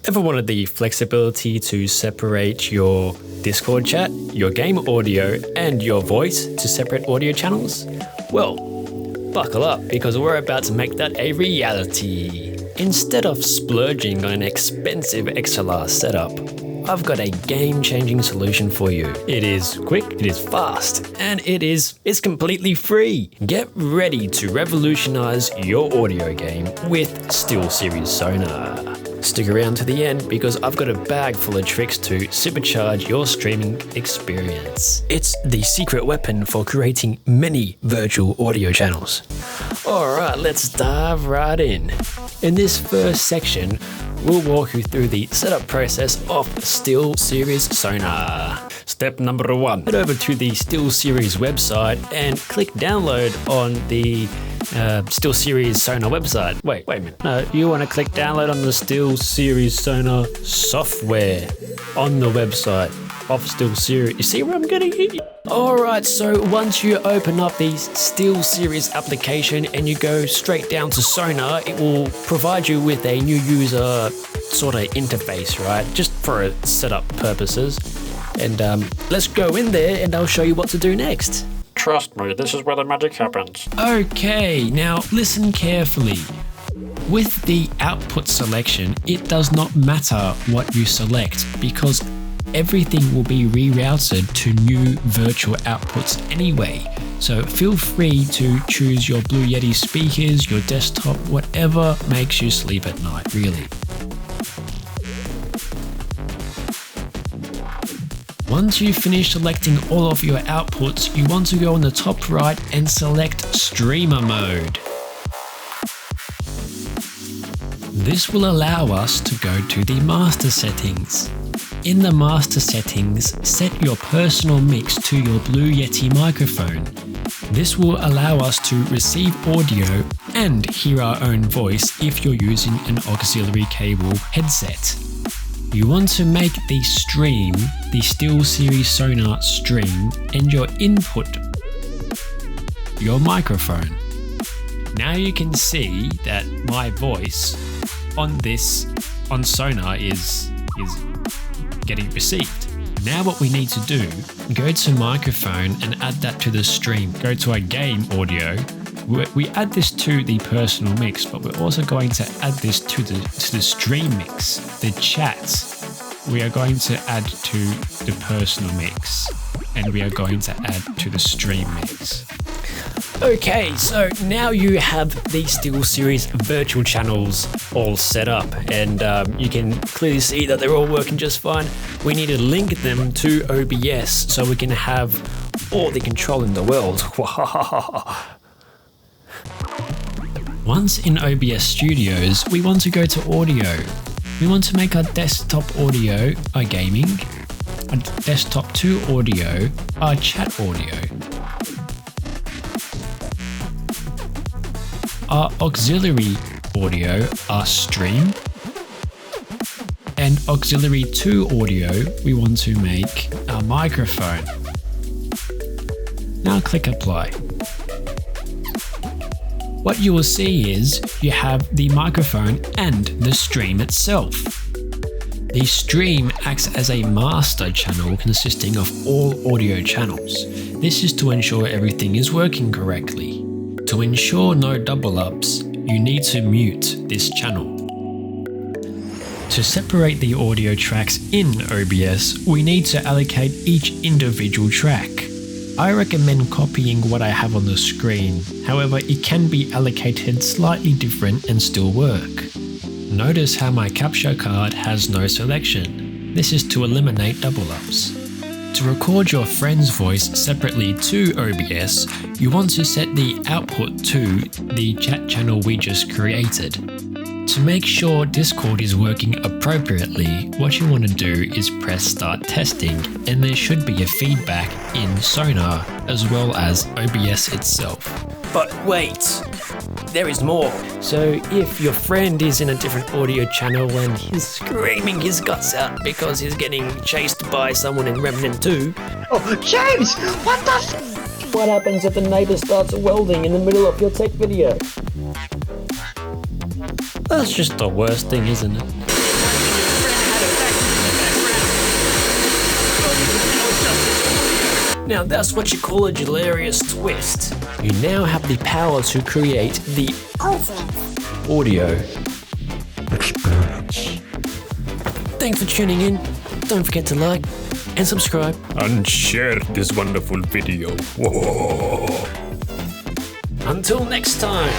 Ever wanted the flexibility to separate your Discord chat, your game audio, and your voice to separate audio channels? Well, buckle up because we're about to make that a reality. Instead of splurging on an expensive XLR setup, I've got a game-changing solution for you. It is quick, it is fast, and it's completely free. Get ready to revolutionize your audio game with SteelSeries Sonar. Stick around to the end because I've got a bag full of tricks to supercharge your streaming experience. It's the secret weapon for creating many virtual audio channels. Alright, let's dive right in. In this first section, we'll walk you through the setup process of SteelSeries Sonar. Step number 1, head over to the SteelSeries website and click download on the SteelSeries Sonar website. Wait a minute. No, you want to click download on the SteelSeries Sonar software on the website of SteelSeries. You see where I'm getting you? Alright, so once you open up the SteelSeries application and you go straight down to Sonar, it will provide you with a new user sort of interface, right? Just for setup purposes. And let's go in there and I'll show you what to do next. Trust me, this is where the magic happens. Okay, now listen carefully. With the output selection, it does not matter what you select because everything will be rerouted to new virtual outputs anyway. So feel free to choose your Blue Yetti speakers, your desktop, whatever makes you sleep at night, really. Once you finish selecting all of your outputs, you want to go on the top right and select Streamer Mode. This will allow us to go to the Master Settings. In the Master Settings, set your personal mix to your Blue Yetti microphone. This will allow us to receive audio and hear our own voice if you're using an auxiliary cable headset. You want to make the stream, the SteelSeries Sonar stream, and your input, your microphone. Now you can see that my voice on Sonar is getting received. Now what we need to do, go to microphone and add that to the stream. Go to our game audio. We add this to the personal mix, but we're also going to add this to the stream mix. The chat we are going to add to the personal mix, and we are going to add to the stream mix. Okay, so now you have the SteelSeries virtual channels all set up, and you can clearly see that they're all working just fine. We need to link them to OBS so we can have all the control in the world. Once in OBS Studios, we want to go to audio. We want to make our desktop audio our gaming, our desktop 2 audio our chat audio, our auxiliary audio our stream, and auxiliary 2 audio we want to make our microphone. Now click apply. What you will see is you have the microphone and the stream itself. The stream acts as a master channel consisting of all audio channels. This is to ensure everything is working correctly. To ensure no double ups, you need to mute this channel. To separate the audio tracks in OBS, we need to allocate each individual track. I recommend copying what I have on the screen, however it can be allocated slightly different and still work. Notice how my capture card has no selection. This is to eliminate double ups. To record your friend's voice separately to OBS, you want to set the output to the chat channel we just created. To make sure Discord is working appropriately, what you want to do is press start testing, and there should be a feedback in Sonar as well as OBS itself. But wait, there is more. So if your friend is in a different audio channel and he's screaming his guts out because he's getting chased by someone in Remnant 2. Oh, James! What the f? What happens if the neighbor starts welding in the middle of your tech video? That's just the worst thing, isn't it? Now that's what you call a Jilarious twist. You now have the power to create the ultimate audio experience. Thanks for tuning in. Don't forget to like and subscribe. And share this wonderful video. Whoa. Until next time.